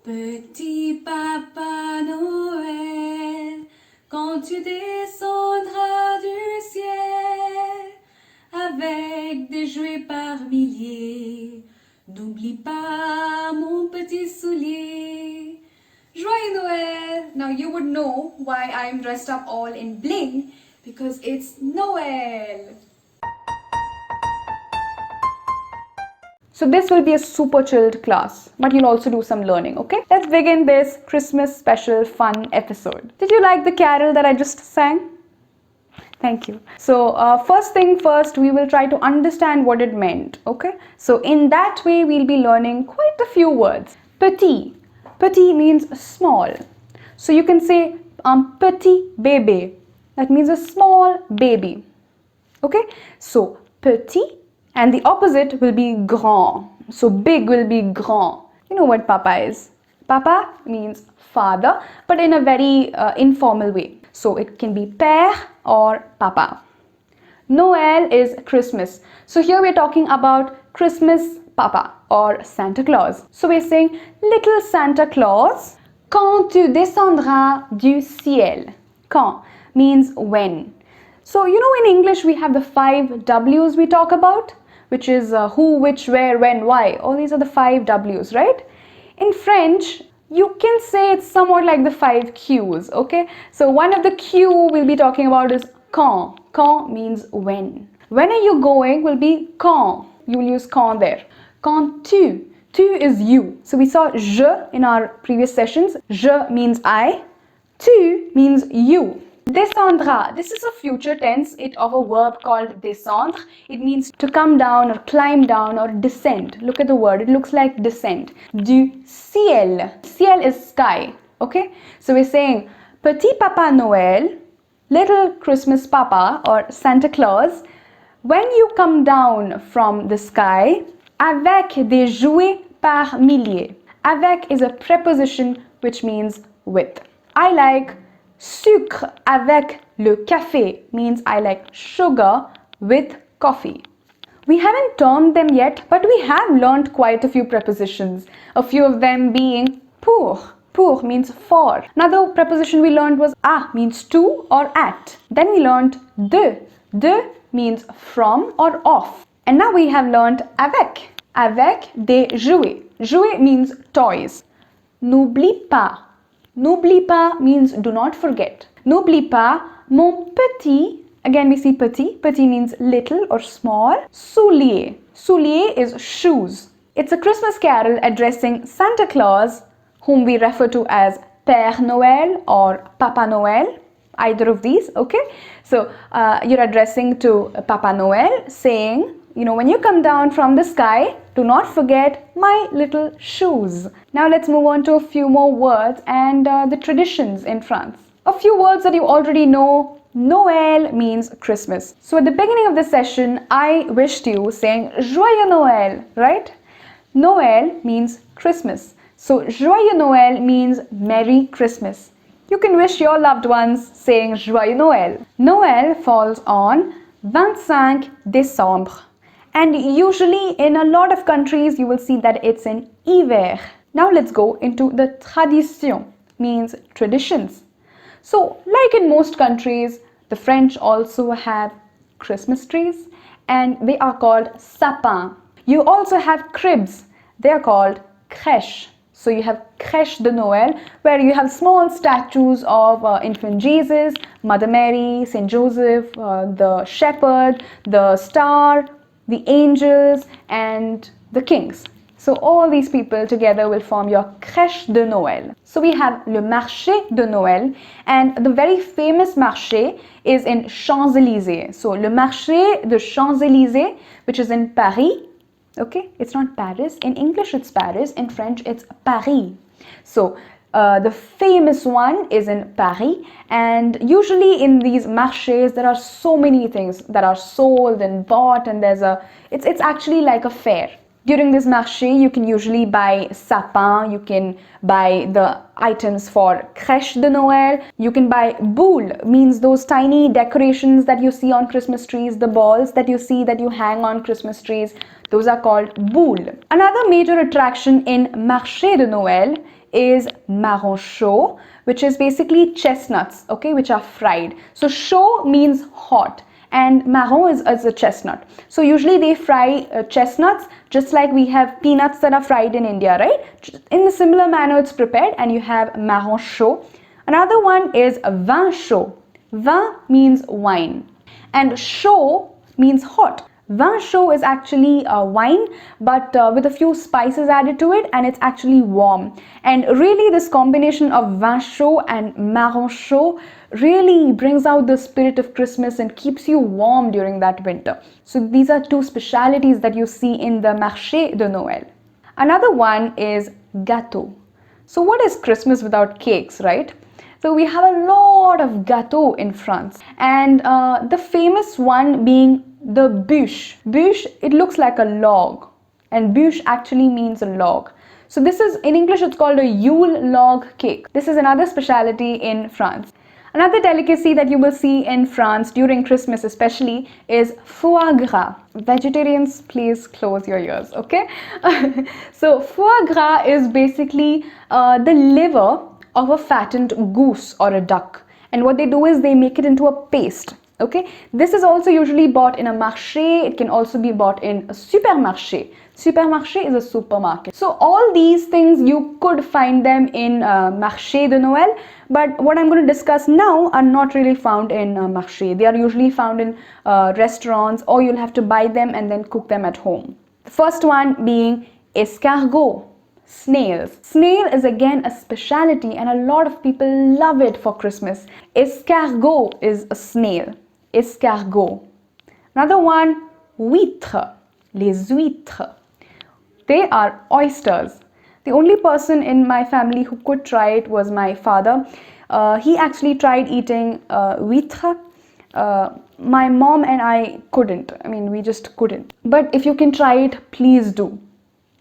Petit Papa Noël, quand tu descendras du ciel avec des jouets par milliers, n'oublie pas mon petit soulier. Joyeux Noël! Now you would know why I'm dressed up all in bling, because it's Noel. So this will be a super chilled class, but you'll also do some learning, okay? Let's begin this Christmas special fun episode. Did you like the carol that I just sang? Thank you. So first thing first, we will try to understand what it meant, okay? So in that way, we'll be learning quite a few words. Petit. Petit means small. So you can say petit bébé. That means a small baby, okay? So petit. And the opposite will be grand. So big will be grand. You know what papa is? Papa means father, but in a very informal way. So it can be père or papa. Noël is Christmas. So here we're talking about Christmas papa or Santa Claus. So we're saying, little Santa Claus, quand tu descendras du ciel. Quand means when. So you know in English we have the 5 W's we talk about, which is who, which, where, when, why. All these are the 5 W's, right? In French, you can say it's somewhat like the 5 Q's, okay? So one of the Q we'll be talking about is quand. Quand means when. When are you going will be quand. You will use quand there. Quand tu. Tu is you. So we saw je in our previous sessions. Je means I. Tu means you. Descendra. This is a future tense of a verb called descendre. It means to come down or climb down or descend. Look at the word. It looks like descend. Du ciel. Ciel is sky. Okay? So we're saying Petit Papa Noël, little Christmas Papa or Santa Claus, when you come down from the sky, avec des jouets par milliers. Avec is a preposition which means with. I like sucre avec le café means I like sugar with coffee. We haven't termed them yet, but we have learned quite a few prepositions. A few of them being pour. Pour means for. Another preposition we learned was à means to or at. Then we learned de. De means from or of. And now we have learned avec. Avec des jouets. Jouets means toys. N'oublie pas. N'oublie pas means do not forget. N'oublie pas mon petit. Again we see petit. Petit means little or small. Soulier. Soulier is shoes. It's a Christmas carol addressing Santa Claus, whom we refer to as Père Noël or Papa Noël. Either of these, okay? So you're addressing to Papa Noël saying, you know, when you come down from the sky, do not forget my little shoes. Now let's move on to a few more words and the traditions in France. A few words that you already know. Noël means Christmas. So at the beginning of the session, I wished you saying Joyeux Noël, right? Noël means Christmas. So Joyeux Noël means Merry Christmas. You can wish your loved ones saying Joyeux Noël. Noël falls on 25 décembre. And usually in a lot of countries you will see that it's in hiver. Now let's go into the tradition, means traditions. So like in most countries, the French also have Christmas trees and they are called sapins. You also have cribs. They are called crèches. So you have crèche de Noël, where you have small statues of infant Jesus, Mother Mary, Saint Joseph, the shepherd, the star, the angels and the kings. So all these people together will form your crèche de Noël. So we have le marché de Noël, and the very famous marché is in Champs-Élysées. So le marché de Champs-Élysées, which is in Paris. Okay, it's not Paris. In English it's Paris. In French it's Paris. So the famous one is in Paris, and usually in these marchés there are so many things that are sold and bought, and it's actually like a fair. During this marché, you can usually buy sapin, you can buy the items for crèche de Noël, you can buy boule, means those tiny decorations that you see on Christmas trees, the balls that you see that you hang on Christmas trees, those are called boule. Another major attraction in marché de Noël is marron chaud, which is basically chestnuts, okay, which are fried. So chaud means hot and marron is a chestnut. So usually they fry chestnuts just like we have peanuts that are fried in India, right? In a similar manner it's prepared, and you have marron chaud. Another one is vin chaud. Vin means wine and chaud means hot. Vin chaud is actually wine, but with a few spices added to it, and it's actually warm. And really this combination of vin chaud and marron chaud really brings out the spirit of Christmas and keeps you warm during that winter. So these are two specialities that you see in the marché de Noël. Another one is gâteau. So what is Christmas without cakes, right? So we have a lot of gâteaux in France, and the famous one being the bûche. Bûche, it looks like a log, and bûche actually means a log. So this is, in English it's called a Yule log cake. This is another specialty in France. Another delicacy that you will see in France during Christmas especially is foie gras. Vegetarians, please close your ears, okay? So foie gras is basically the liver of a fattened goose or a duck, and what they do is they make it into a paste. Okay, this is also usually bought in a marché. It can also be bought in a supermarché. Supermarché is a supermarket. So all these things you could find them in marché de Noël, but what I'm going to discuss now are not really found in marché. They are usually found in restaurants, or you'll have to buy them and then cook them at home. The first one being escargot. Snails. Snail is again a specialty, and a lot of people love it for Christmas. Escargot is a snail. Escargot. Another one, huîtres. Les huîtres. They are oysters. The only person in my family who could try it was my father. He actually tried eating huîtres. My mom and I couldn't. I mean, we just couldn't. But if you can try it, please do.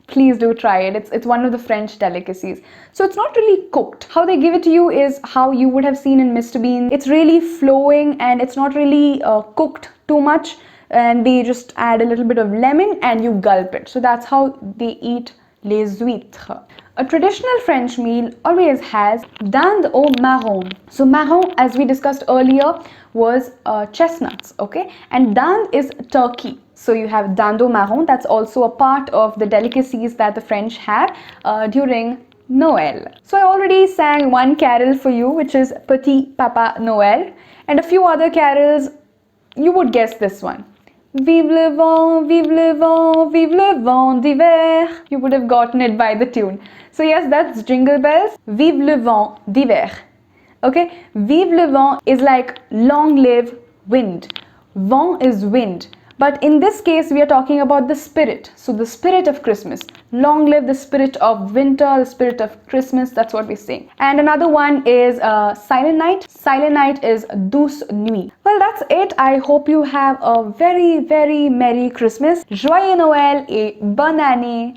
Please do try it. It's one of the French delicacies. So it's not really cooked. How they give it to you is how you would have seen in Mr. Bean. It's really flowing, and it's not really cooked too much, and they just add a little bit of lemon and you gulp it. So that's how they eat les huîtres. A traditional French meal always has dinde au marron. So marron, as we discussed earlier, was chestnuts, okay? And dinde is turkey. So you have dinde au marron. That's also a part of the delicacies that the French have during Noël. So I already sang one carol for you, which is Petit Papa Noël, and a few other carols. You would guess this one. Vive le vent, vive le vent, vive le vent d'hiver. You would have gotten it by the tune. So yes, that's Jingle Bells. Vive le vent d'hiver. Okay, vive le vent is like long live wind. Vent is wind. But in this case, we are talking about the spirit. So the spirit of Christmas. Long live the spirit of winter, the spirit of Christmas. That's what we're saying. And another one is Silent Night. Silent Night is Douce Nuit. Well, that's it. I hope you have a very, very Merry Christmas. Joyeux Noël et bonne année.